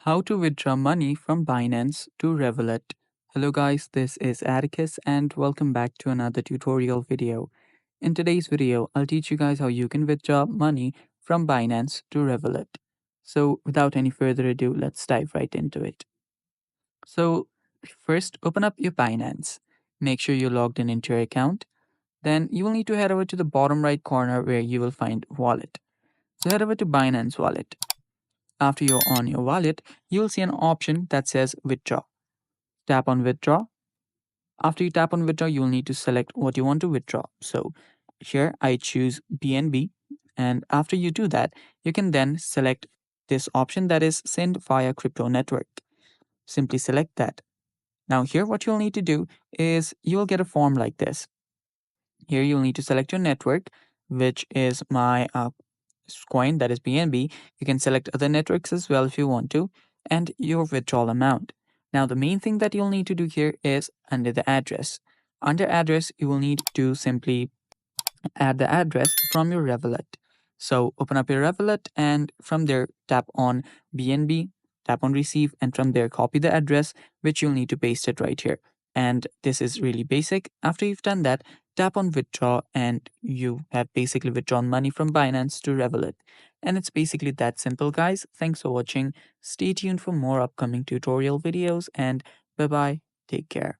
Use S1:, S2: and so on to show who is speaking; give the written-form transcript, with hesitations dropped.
S1: How to withdraw money from Binance to Revolut. Hello guys, this is Atticus and welcome back to another tutorial video. In today's video, I'll teach you guys how you can withdraw money from Binance to Revolut. So without any further ado, let's dive right into it. So first, open up your Binance. Make sure you're logged in into your account. Then you will need to head over to the bottom right corner where you will find Wallet. So head over to Binance Wallet. After you're on your wallet, you'll see an option that says Withdraw. Tap on Withdraw. After you tap on Withdraw, you'll need to select what you want to withdraw. So here I choose BNB. And after you do that, you can then select this option that is Send via Crypto Network. Simply select that. Now here what you'll need to do is you'll get a form like this. Here you'll need to select your network, which is my coin, that is BNB. You can select other networks as well if you want to, and your withdrawal amount. Now, the main thing that you'll need to do here is under the address. Under address, you will need to simply add the address from your Revolut. So open up your Revolut and from there tap on BNB, tap on receive, and from there copy the address, which you'll need to paste it right here. And this is really basic. After you've done that, tap on withdraw and you have basically withdrawn money from Binance to Revolut. And it's basically that simple, guys. Thanks for watching. Stay tuned for more upcoming tutorial videos and bye bye. Take care.